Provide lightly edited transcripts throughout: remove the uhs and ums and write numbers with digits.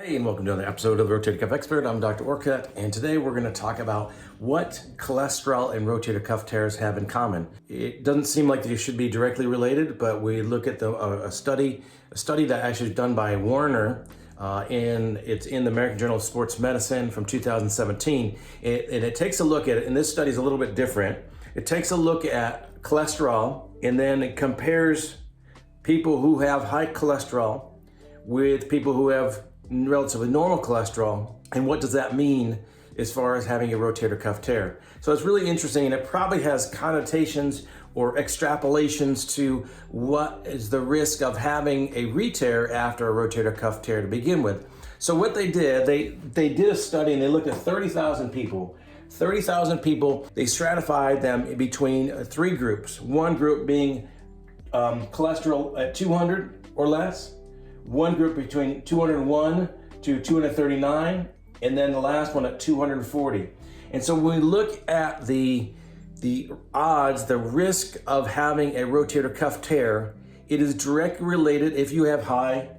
Hey, and welcome to another episode of the Rotator Cuff Expert. I'm Dr. Orcutt, and today we're going to talk about what cholesterol and rotator cuff tears have in common. It doesn't seem like they should be directly related, but we look at a study that actually is done by Warner, and it's in the American Journal of Sports Medicine from 2017. And it takes a look at it, and this study is a little bit different. It takes a look at cholesterol, and then it compares people who have high cholesterol with people who have relatively normal cholesterol, and what does that mean as far as having a rotator cuff tear. So it's really interesting, and it probably has connotations or extrapolations to what is the risk of having a re-tear after a rotator cuff tear to begin with. So what they did, they did a study and they looked at 30,000 people. 30,000 people, they stratified them between three groups. One group being cholesterol at 200 or less, one group between 201 to 239, and then the last one at 240. And so when we look at the odds, the risk of having a rotator cuff tear, it is directly related if you have high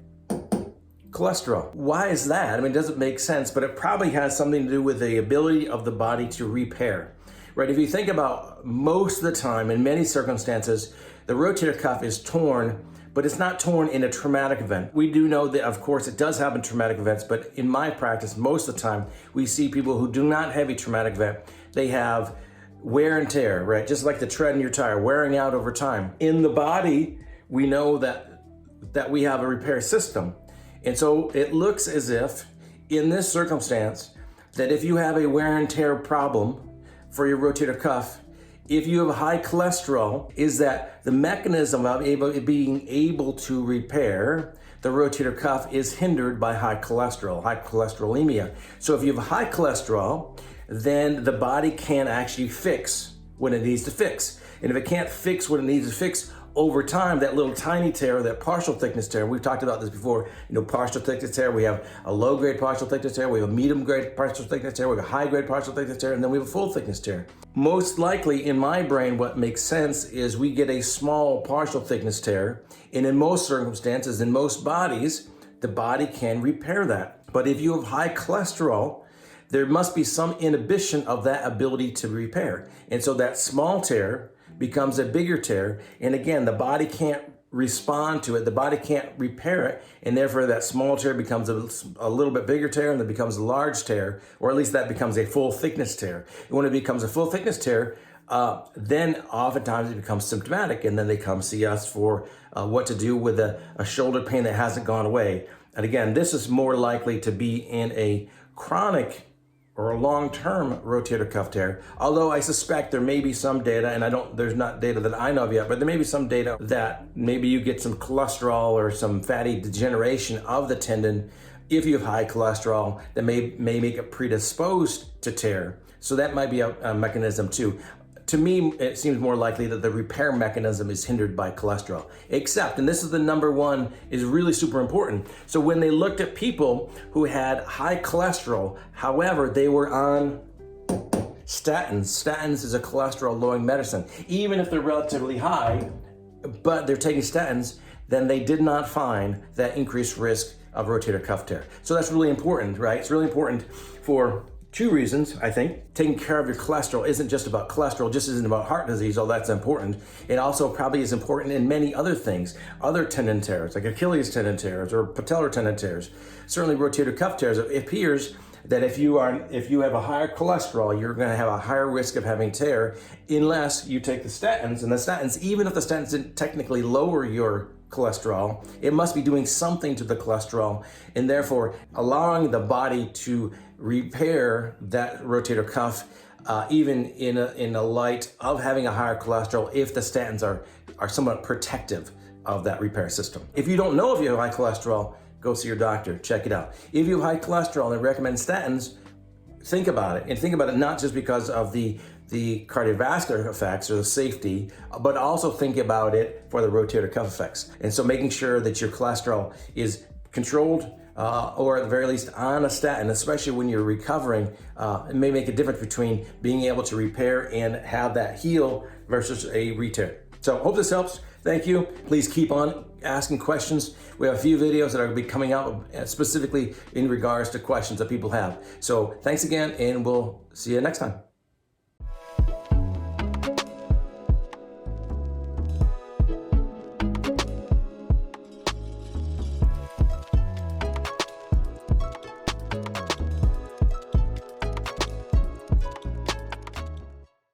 cholesterol. Why is that? I mean, it doesn't make sense, but it probably has something to do with the ability of the body to repair, right? If you think about most of the time, in many circumstances, the rotator cuff is torn, but it's not torn in a traumatic event. We do know that, of course, it does happen in traumatic events, but in my practice, most of the time, we see people who do not have a traumatic event. They have wear and tear, right? Just like the tread in your tire, wearing out over time. In the body, we know that we have a repair system. And so it looks as if, in this circumstance, that if you have a wear and tear problem for your rotator cuff, if you have high cholesterol, is that the mechanism of being able to repair the rotator cuff is hindered by high cholesterolemia. So if you have high cholesterol, then the body can't actually fix what it needs to fix. And if it can't fix what it needs to fix, over time, that little tiny tear, that partial thickness tear, we've talked about this before, partial thickness tear, we have a low grade partial thickness tear, we have a medium grade partial thickness tear, we have a high grade partial thickness tear, and then we have a full thickness tear. Most likely in my brain, what makes sense is we get a small partial thickness tear, and in most circumstances, in most bodies, the body can repair that. But if you have high cholesterol, there must be some inhibition of that ability to repair. And so that small tear becomes a bigger tear, and again, the body can't respond to it, the body can't repair it, and therefore that small tear becomes a little bit bigger tear, and it becomes a large tear, or at least that becomes a full thickness tear. And when it becomes a full thickness tear, then oftentimes it becomes symptomatic, and then they come see us for what to do with a shoulder pain that hasn't gone away. And again, this is more likely to be in a chronic or a long-term rotator cuff tear, although I suspect there may be some data, and there's not data that I know of yet, but there may be some data that maybe you get some cholesterol or some fatty degeneration of the tendon if you have high cholesterol that may make it predisposed to tear. So that might be a mechanism too. To me, it seems more likely that the repair mechanism is hindered by cholesterol. Except, and this is the number one, is really super important. So when they looked at people who had high cholesterol, however, they were on statins. Statins is a cholesterol-lowering medicine. Even if they're relatively high, but they're taking statins, then they did not find that increased risk of rotator cuff tear. So that's really important, right? It's really important for two reasons, I think. Taking care of your cholesterol isn't just about cholesterol, just isn't about heart disease, although that's important. It also probably is important in many other things, other tendon tears, like Achilles tendon tears or patellar tendon tears. Certainly rotator cuff tears. It appears that if you have a higher cholesterol, you're gonna have a higher risk of having tear unless you take the statins. And the statins, even if the statins didn't technically lower your cholesterol, it must be doing something to the cholesterol, and therefore allowing the body to repair that rotator cuff, even in a light of having a higher cholesterol, if the statins are somewhat protective of that repair system. If you don't know if you have high cholesterol, go see your doctor, check it out. If you have high cholesterol and they recommend statins, think about it, and think about it not just because of the cardiovascular effects or the safety, but also think about it for the rotator cuff effects. And so making sure that your cholesterol is controlled, or at the very least on a statin, especially when you're recovering, it may make a difference between being able to repair and have that heal versus a re-tear. So hope this helps. Thank you. Please keep on asking questions. We have a few videos that are going to be coming out specifically in regards to questions that people have. So thanks again, and we'll see you next time.